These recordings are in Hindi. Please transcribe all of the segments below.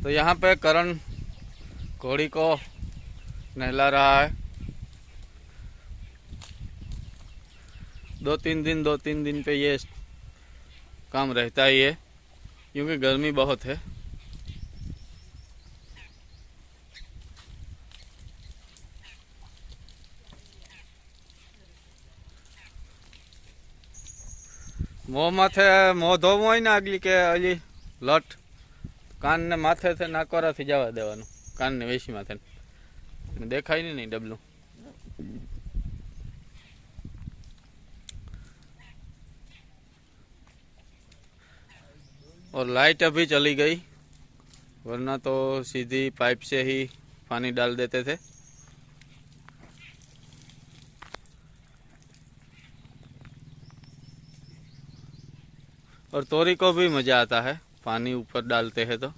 तो यहाँ पे करण घोड़ी को नहला रहा है। 2-3 दिन पे ये काम रहता ही है क्योंकि गर्मी बहुत है। મોં માથે મોં ધોવું હોય ને આગલી કે હજી લટ કાન ને માથે થી નાકોરાથી જવા દેવાનું, કાન ને વેસી માથે દેખાય नहीं डबलू। और लाइट अभी चली गई, वरना तो सीधी पाइप से ही पानी डाल देते थे। और तोरी को भी मजा आता है पानी ऊपर डालते हैं तो।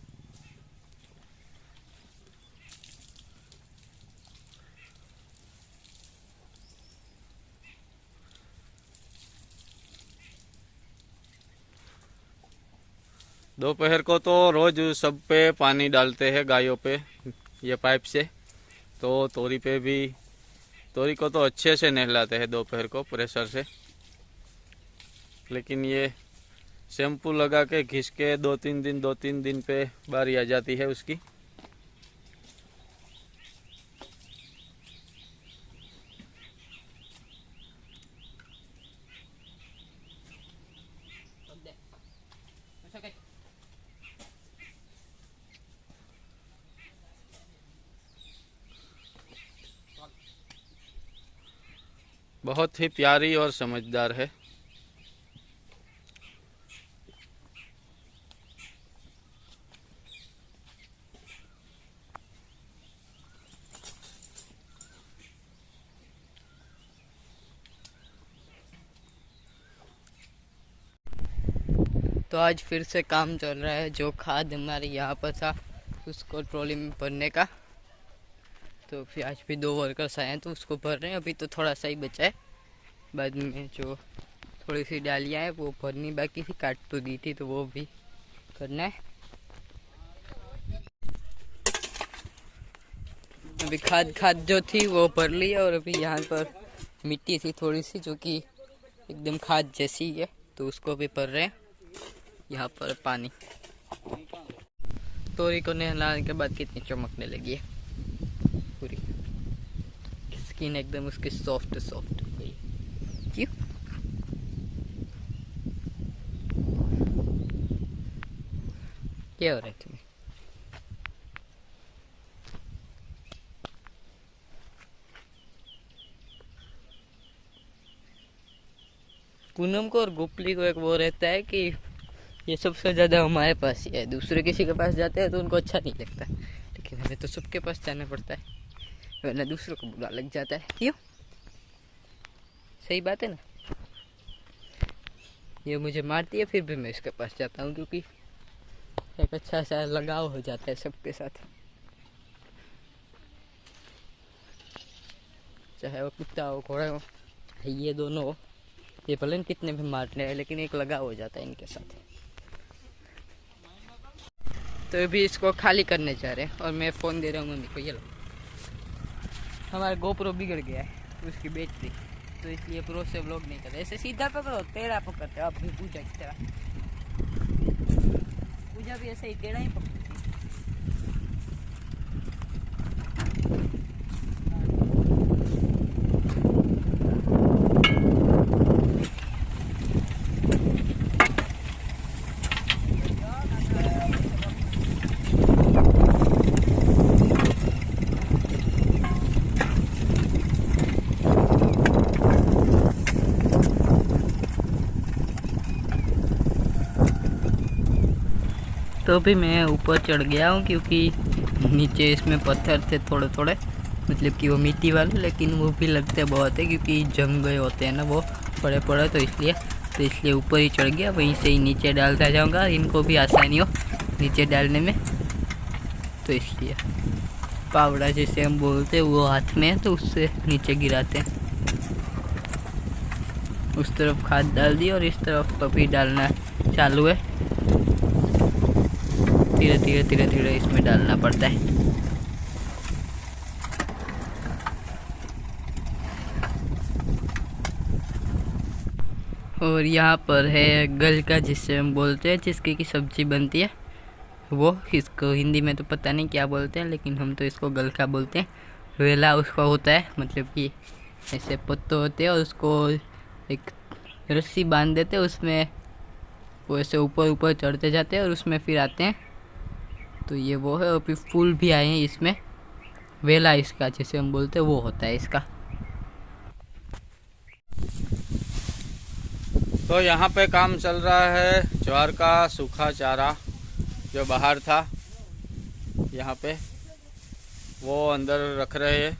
दोपहर को तो रोज सब पे पानी डालते हैं गायों पे ये पाइप से, तो तोरी पे भी, तोरी को तो अच्छे से नहलाते हैं दोपहर को प्रेशर से। लेकिन ये शैम्पू लगा के घिस के 2-3 दिन पे बारी आ जाती है उसकी। बहुत ही प्यारी और समझदार है। तो आज फिर से काम चल रहा है, जो खाद हमारे यहाँ पर था उसको ट्रॉली में भरने का। तो फिर आज भी 2 वर्कर्स आए हैं तो उसको भर रहे हैं। अभी तो थोड़ा सा ही बचा है, बाद में जो थोड़ी सी डालियाँ हैं वो भरनी बाकी थी, काट तो दी थी तो वो भी करना है। अभी खाद जो थी वो भर ली है और अभी यहाँ पर मिट्टी थी थोड़ी सी जो कि एकदम खाद जैसी है, तो उसको भी भर रहे हैं। यहाँ पर पानी तोरी को नहलाने के बाद कितनी चमकने लगी है, पूरी स्किन एकदम उसकी सॉफ्ट हो गई। क्यों? क्या हो रहा है तुम्हें? पूनम को और गोपली को एक वो रहता है कि ये सबसे ज़्यादा हमारे पास ही है, दूसरे किसी के पास जाते हैं तो उनको अच्छा नहीं लगता, लेकिन हमें तो सबके पास जाना पड़ता है वरना दूसरों को बुरा लग जाता है। क्यों? सही बात है ना। ये मुझे मारती है फिर भी मैं इसके पास जाता हूँ क्योंकि एक अच्छा सा लगाव हो जाता है सबके साथ, चाहे वो कुत्ता हो घोड़ा हो ये दोनों हो। ये भले कितने भी मारने हैं लेकिन एक लगाव हो जाता है इनके साथ। तो अभी इसको खाली करने जा रहे हैं और मैं फ़ोन दे रहा हूँ मम्मी को। ये लो, हमारा गोप्रो बिगड़ गया है उसकी बैटरी, तो इसलिए प्रो से व्लॉग नहीं करते। ऐसे सीधा पकड़ो, टेढ़ा पकड़ते हो आप भी पूजा की तरह। पूजा भी ऐसे ही टेढ़ा ही पकड़ती है। तो भी मैं ऊपर चढ़ गया हूँ क्योंकि नीचे इसमें पत्थर थे थोड़े थोड़े, मतलब कि वो मिट्टी वाले, लेकिन वो भी लगते बहुत है क्योंकि जम गए होते हैं ना वो पड़े तो इसलिए ऊपर ही चढ़ गया। वहीं से ही नीचे डालता जाऊँगा, इनको भी आसानी हो नीचे डालने में, तो इसलिए पावड़ा जैसे हम बोलते हैं वो हाथ में है तो उससे नीचे गिराते हैं। उस तरफ खाद डाल दी और इस तरफ अभी डालना चालू है। धीरे धीरे धीरे धीरे इसमें डालना पड़ता है। और यहाँ पर है गलका, जिससे हम बोलते हैं, जिसकी की सब्जी बनती है वो। इसको हिंदी में तो पता नहीं क्या बोलते हैं, लेकिन हम तो इसको गलका बोलते हैं। वेला उसका होता है, मतलब कि ऐसे पत्ते होते हैं और उसको एक रस्सी बांध देते हैं, उसमें वो ऐसे ऊपर ऊपर चढ़ते जाते हैं और उसमें फिर आते हैं। तो ये वो है। और फिर फूल भी आए हैं इसमें। वेला इसका जैसे हम बोलते हैं वो होता है इसका। तो यहाँ पे काम चल रहा है ज्वार का सूखा चारा जो बाहर था, यहाँ पे वो अंदर रख रहे हैं,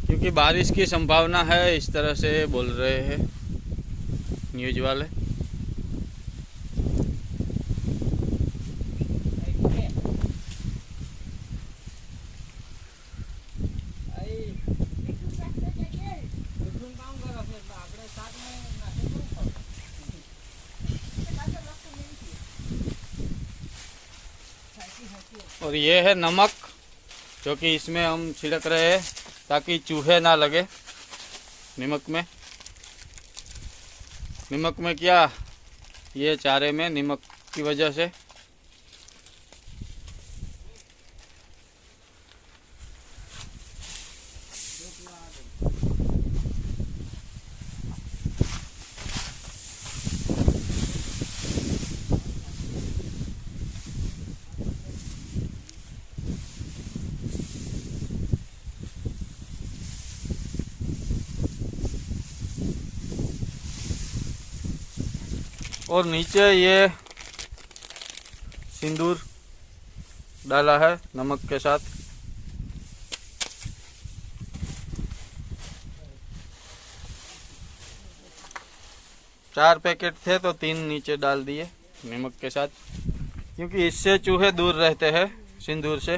क्योंकि बारिश की संभावना है, इस तरह से बोल रहे हैं न्यूज़ वाले। और ये है नमक, जो कि इसमें हम छिड़क रहे हैं ताकि चूहे ना लगे नमक में क्या, ये चारे में नमक की वजह से। और नीचे ये सिंदूर डाला है नमक के साथ। चार पैकेट थे तो 3 नीचे डाल दिए नमक के साथ, क्योंकि इससे चूहे दूर रहते हैं सिंदूर से।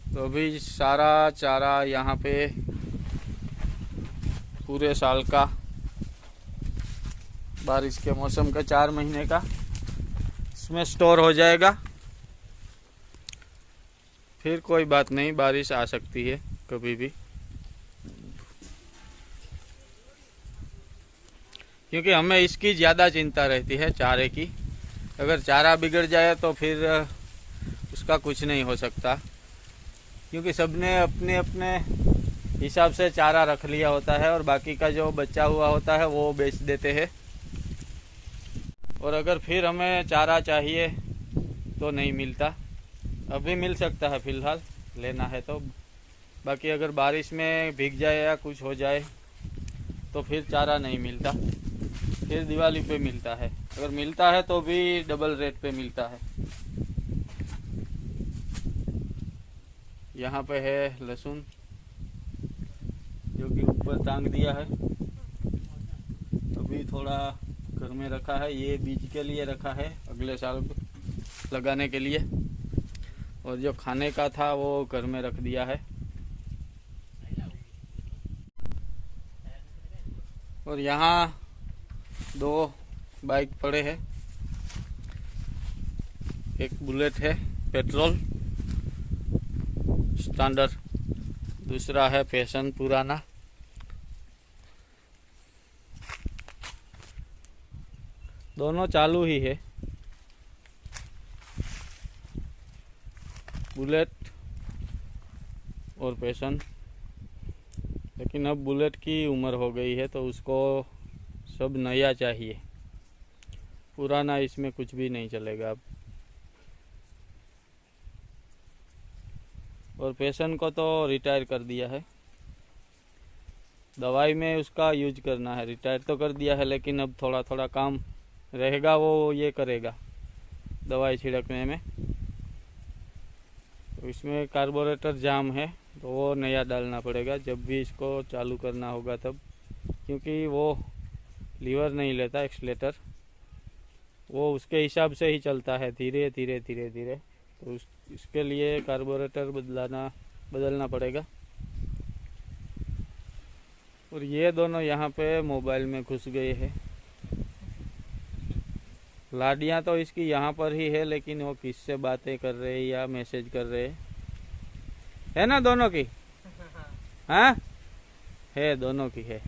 तो अभी सारा चारा यहाँ पे पूरे साल का, बारिश के मौसम का 4 महीने का इसमें स्टोर हो जाएगा। फिर कोई बात नहीं, बारिश आ सकती है कभी भी, क्योंकि हमें इसकी ज़्यादा चिंता रहती है चारे की। अगर चारा बिगड़ जाए तो फिर उसका कुछ नहीं हो सकता, क्योंकि सबने अपने अपने हिसाब से चारा रख लिया होता है और बाकी का जो बचा हुआ होता है वो बेच देते हैं। और अगर फिर हमें चारा चाहिए तो नहीं मिलता। अभी मिल सकता है फ़िलहाल, लेना है तो। बाकी अगर बारिश में भीग जाए या कुछ हो जाए तो फिर चारा नहीं मिलता, फिर दिवाली पे मिलता है। अगर मिलता है तो भी डबल रेट पे मिलता है। यहाँ पे है लहसुन, जो कि ऊपर टांग दिया है। अभी थोड़ा घर में रखा है, ये बीज के लिए रखा है, अगले साल लगाने के लिए। और जो खाने का था वो घर में रख दिया है। और यहाँ 2 बाइक पड़े हैं, एक बुलेट है पेट्रोल स्टैंडर्ड, दूसरा है पैशन पुराना। दोनों चालू ही है, बुलेट और पैशन। लेकिन अब बुलेट की उम्र हो गई है तो उसको सब नया चाहिए, पुराना इसमें कुछ भी नहीं चलेगा अब। और पैशन को तो रिटायर कर दिया है, दवाई में उसका यूज करना है। रिटायर तो कर दिया है, लेकिन अब थोड़ा थोड़ा काम रहेगा, वो ये करेगा दवाई छिड़कने में। तो इसमें कार्बोरेटर जाम है तो वो नया डालना पड़ेगा जब भी इसको चालू करना होगा तब, क्योंकि वो लीवर नहीं लेता एक्सीलेटर, वो उसके हिसाब से ही चलता है, धीरे धीरे धीरे धीरे। तो इसके लिए कार्बोरेटर बदलना पड़ेगा। और ये दोनों यहाँ पे मोबाइल में घुस गए हैं, लाडियाँ तो इसकी यहाँ पर ही है, लेकिन वो किससे बातें कर रहे हैं या मैसेज कर रहे हैं, है ना दोनों की? हाँ है, दोनों की है।